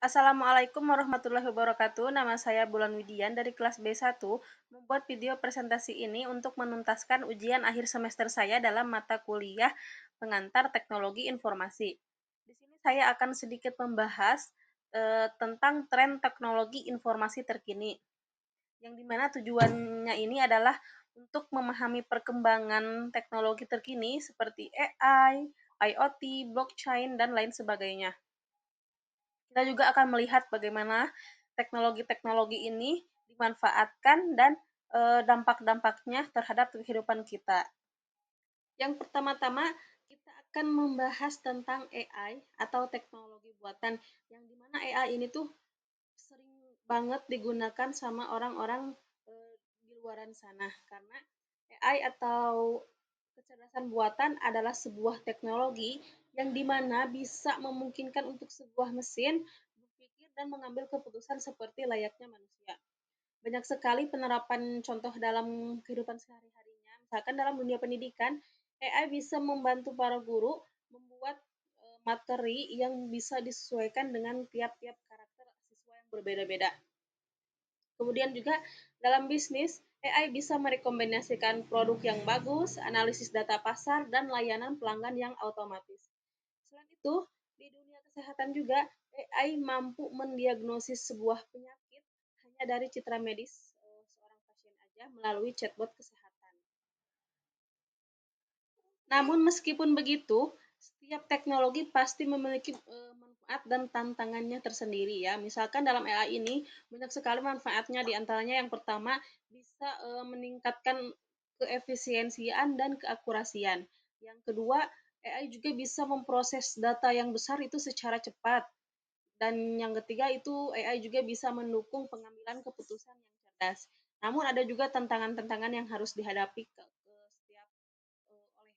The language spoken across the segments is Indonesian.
Assalamualaikum warahmatullahi wabarakatuh. Nama saya Bulan Widian dari kelas B1, membuat video presentasi ini untuk menuntaskan ujian akhir semester saya dalam mata kuliah pengantar teknologi informasi. Di sini saya akan sedikit membahas tentang tren teknologi informasi terkini, yang dimana tujuannya ini adalah untuk memahami perkembangan teknologi terkini seperti AI, IoT, blockchain, dan lain sebagainya. Kita juga akan melihat bagaimana teknologi-teknologi ini dimanfaatkan dan dampak-dampaknya terhadap kehidupan kita. Yang pertama-tama kita akan membahas tentang AI atau teknologi buatan, yang dimana AI ini tuh sering banget digunakan sama orang-orang di luaran sana, karena AI atau kecerdasan buatan adalah sebuah teknologi yang dimana bisa memungkinkan untuk sebuah mesin berpikir dan mengambil keputusan seperti layaknya manusia. Banyak sekali penerapan contoh dalam kehidupan sehari-harinya, misalkan dalam dunia pendidikan, AI bisa membantu para guru membuat materi yang bisa disesuaikan dengan tiap-tiap karakter siswa yang berbeda-beda. Kemudian juga dalam bisnis, AI bisa merekomendasikan produk yang bagus, analisis data pasar, dan layanan pelanggan yang otomatis. Selain itu, di dunia kesehatan juga, AI mampu mendiagnosis sebuah penyakit hanya dari citra medis seorang pasien aja melalui chatbot kesehatan. Namun meskipun begitu, setiap teknologi pasti memiliki manfaat dan tantangannya tersendiri ya. Misalkan dalam AI ini banyak sekali manfaatnya, di antaranya yang pertama bisa meningkatkan keefisiensian dan keakurasian. Yang kedua, AI juga bisa memproses data yang besar itu secara cepat. Dan yang ketiga itu AI juga bisa mendukung pengambilan keputusan yang cerdas. Namun ada juga tantangan-tantangan yang harus dihadapi ke setiap oleh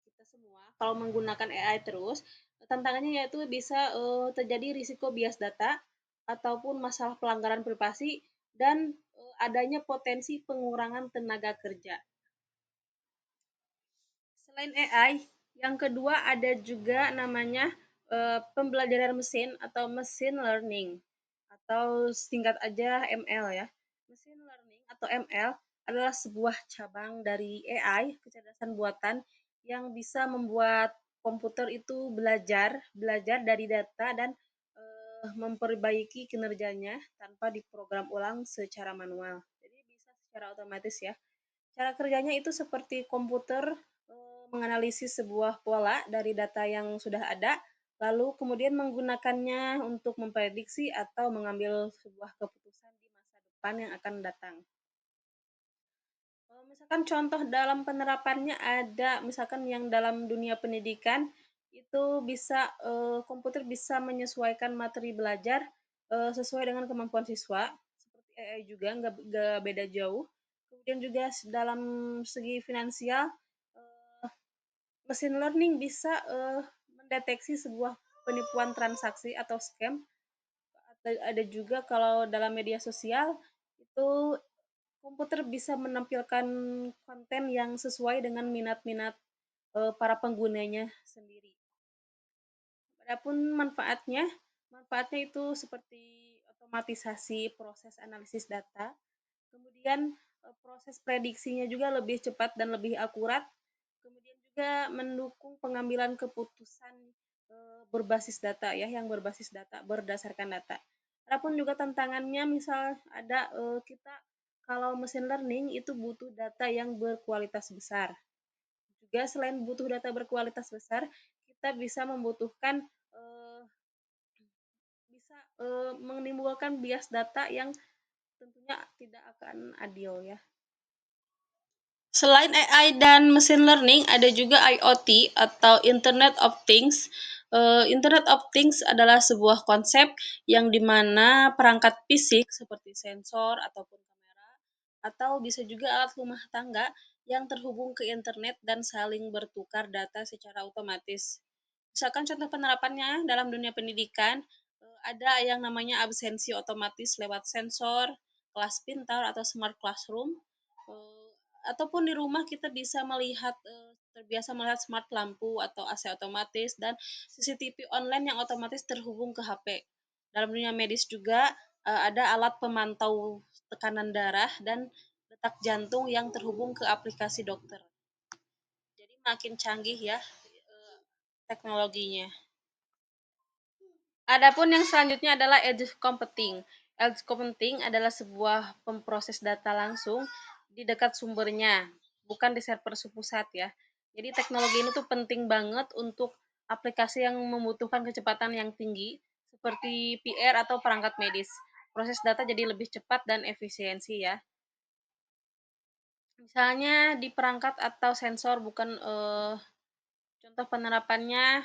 kita semua kalau menggunakan AI terus. Tantangannya yaitu bisa terjadi risiko bias data ataupun masalah pelanggaran privasi dan adanya potensi pengurangan tenaga kerja. Selain AI, yang kedua ada juga namanya pembelajaran mesin atau machine learning, atau singkat aja ML ya. Machine learning atau ML adalah sebuah cabang dari AI, kecerdasan buatan, yang bisa membuat komputer itu belajar belajar dari data dan memperbaiki kinerjanya tanpa diprogram ulang secara manual. Jadi bisa secara otomatis ya. Cara kerjanya itu seperti komputer menganalisis sebuah pola dari data yang sudah ada, lalu kemudian menggunakannya untuk memprediksi atau mengambil sebuah keputusan di masa depan yang akan datang. Misalkan contoh dalam penerapannya ada, misalkan yang dalam dunia pendidikan itu bisa komputer bisa menyesuaikan materi belajar sesuai dengan kemampuan siswa, seperti AI juga nggak beda jauh. Kemudian juga dalam segi finansial, eh, machine learning bisa mendeteksi sebuah penipuan transaksi atau scam. Ada juga kalau dalam media sosial itu komputer bisa menampilkan konten yang sesuai dengan minat-minat para penggunanya sendiri. Adapun manfaatnya itu seperti otomatisasi proses analisis data, kemudian proses prediksinya juga lebih cepat dan lebih akurat, kemudian juga mendukung pengambilan keputusan berbasis data ya, yang berbasis data, berdasarkan data. Adapun juga tantangannya misal ada kita kalau mesin learning itu butuh data yang berkualitas besar. Juga selain butuh data berkualitas besar, kita bisa membutuhkan bisa menimbulkan bias data yang tentunya tidak akan adil ya. Selain AI dan machine learning, ada juga IoT atau Internet of Things. Internet of Things adalah sebuah konsep yang dimana perangkat fisik seperti sensor ataupun kamera, atau bisa juga alat rumah tangga yang terhubung ke internet dan saling bertukar data secara otomatis. Misalkan contoh penerapannya dalam dunia pendidikan, ada yang namanya absensi otomatis lewat sensor, kelas pintar atau smart classroom, eh, ataupun di rumah kita bisa melihat terbiasa melihat smart lampu atau AC otomatis dan CCTV online yang otomatis terhubung ke HP. Dalam dunia medis juga ada alat pemantau tekanan darah dan detak jantung yang terhubung ke aplikasi dokter. Jadi makin canggih ya teknologinya. Adapun yang selanjutnya adalah edge computing. Edge computing adalah sebuah pemproses data langsung di dekat sumbernya, bukan di server pusat ya. Jadi teknologi ini tuh penting banget untuk aplikasi yang membutuhkan kecepatan yang tinggi seperti PR atau perangkat medis. Proses data jadi lebih cepat dan efisiensi ya. Misalnya di perangkat atau sensor bukan contoh penerapannya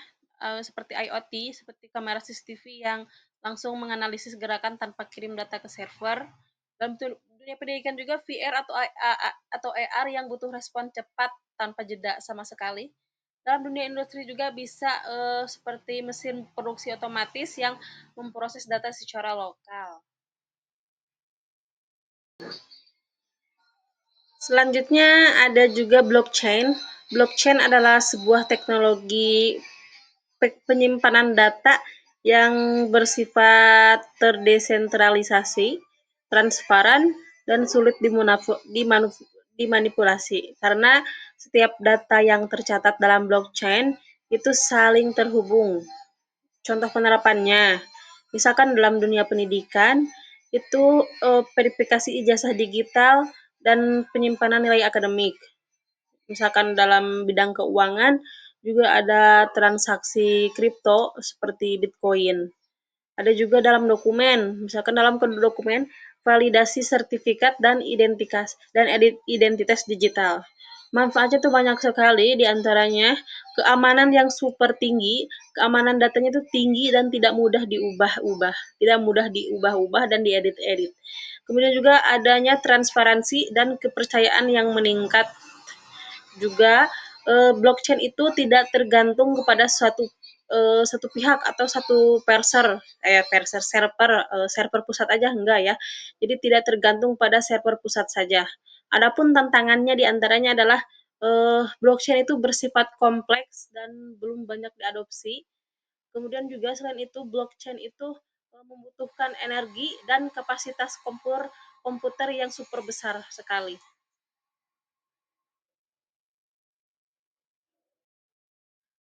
seperti IoT, seperti kamera CCTV yang langsung menganalisis gerakan tanpa kirim data ke server. Dalam dunia pendidikan juga VR atau AR yang butuh respon cepat tanpa jeda sama sekali. Dalam dunia industri juga bisa seperti mesin produksi otomatis yang memproses data secara lokal. Selanjutnya ada juga blockchain. Blockchain adalah sebuah teknologi penyimpanan data yang bersifat terdesentralisasi, transparan, dan sulit dimanipulasi. Karena setiap data yang tercatat dalam blockchain itu saling terhubung. Contoh penerapannya, misalkan dalam dunia pendidikan, itu verifikasi ijazah digital dan penyimpanan nilai akademik. Misalkan dalam bidang keuangan juga ada transaksi kripto seperti Bitcoin. Ada juga dalam dokumen, misalkan dalam dokumen validasi sertifikat dan identitas digital. Manfaatnya tuh banyak sekali, diantaranya keamanan yang super tinggi, keamanan datanya itu tinggi dan tidak mudah diubah-ubah dan diedit-edit. Kemudian juga adanya transparansi dan kepercayaan yang meningkat. Juga blockchain itu tidak tergantung kepada satu pihak atau satu server pusat aja enggak ya. Jadi tidak tergantung pada server pusat saja. Adapun tantangannya diantaranya adalah blockchain itu bersifat kompleks dan belum banyak diadopsi. Kemudian juga selain itu blockchain itu membutuhkan energi dan kapasitas komputer yang super besar sekali.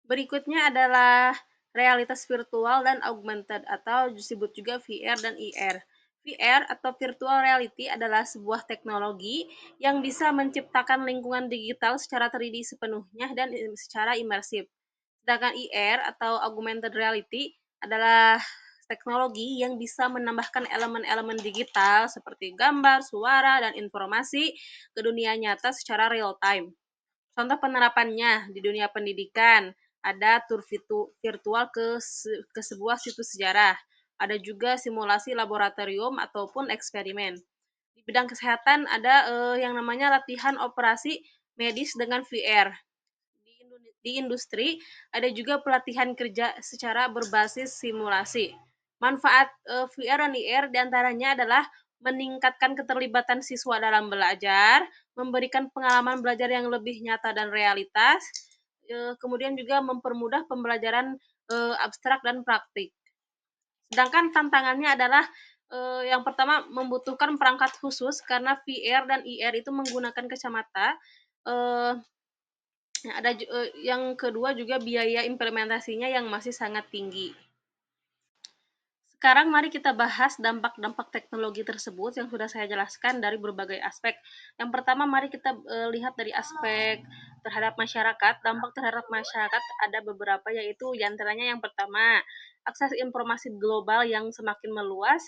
Berikutnya adalah realitas virtual dan augmented atau disebut juga VR dan IR. VR atau virtual reality adalah sebuah teknologi yang bisa menciptakan lingkungan digital secara 3D sepenuhnya dan secara imersif. Sedangkan IR atau augmented reality adalah teknologi yang bisa menambahkan elemen-elemen digital seperti gambar, suara, dan informasi ke dunia nyata secara real time. Contoh penerapannya di dunia pendidikan, ada tur virtual ke sebuah situs sejarah. Ada juga simulasi laboratorium ataupun eksperimen. Di bidang kesehatan ada yang namanya latihan operasi medis dengan VR. Di industri ada juga pelatihan kerja secara berbasis simulasi. Manfaat VR dan IR diantaranya adalah meningkatkan keterlibatan siswa dalam belajar, memberikan pengalaman belajar yang lebih nyata dan realitas, kemudian juga mempermudah pembelajaran abstrak dan praktik. Sedangkan tantangannya adalah yang pertama membutuhkan perangkat khusus karena VR dan IR itu menggunakan kacamata. Eh, ada yang kedua juga biaya implementasinya yang masih sangat tinggi. Sekarang mari kita bahas dampak-dampak teknologi tersebut yang sudah saya jelaskan dari berbagai aspek. Yang pertama mari kita lihat dari aspek terhadap masyarakat. Dampak terhadap masyarakat ada beberapa, yaitu diantaranya yang pertama, akses informasi global yang semakin meluas.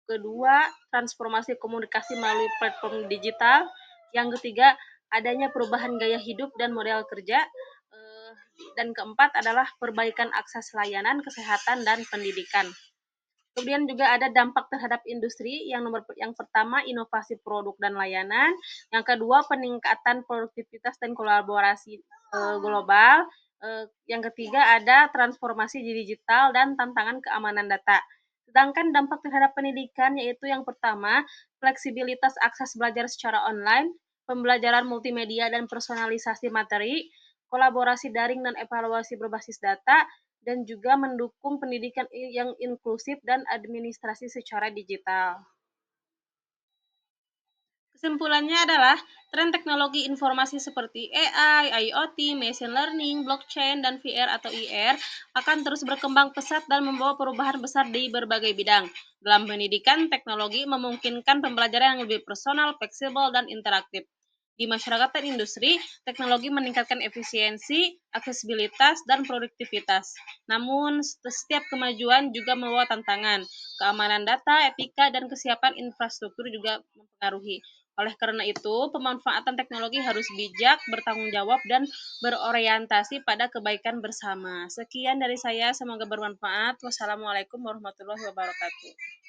Kedua, transformasi komunikasi melalui platform digital. Yang ketiga, adanya perubahan gaya hidup dan model kerja. Dan keempat adalah perbaikan akses layanan, kesehatan, dan pendidikan. Kemudian juga ada dampak terhadap industri. Yang pertama inovasi produk dan layanan, yang kedua peningkatan produktivitas dan kolaborasi global, yang ketiga ada transformasi digital dan tantangan keamanan data. Sedangkan dampak terhadap pendidikan yaitu yang pertama fleksibilitas akses belajar secara online, pembelajaran multimedia dan personalisasi materi, kolaborasi daring dan evaluasi berbasis data, dan juga mendukung pendidikan yang inklusif dan administrasi secara digital. Kesimpulannya adalah, tren teknologi informasi seperti AI, IoT, machine learning, blockchain, dan VR atau IR akan terus berkembang pesat dan membawa perubahan besar di berbagai bidang. Dalam pendidikan, teknologi memungkinkan pembelajaran yang lebih personal, fleksibel, dan interaktif. Di masyarakat dan industri, teknologi meningkatkan efisiensi, aksesibilitas, dan produktivitas. Namun, setiap kemajuan juga membawa tantangan. Keamanan data, etika, dan kesiapan infrastruktur juga mempengaruhi. Oleh karena itu, pemanfaatan teknologi harus bijak, bertanggung jawab, dan berorientasi pada kebaikan bersama. Sekian dari saya, semoga bermanfaat. Wassalamualaikum warahmatullahi wabarakatuh.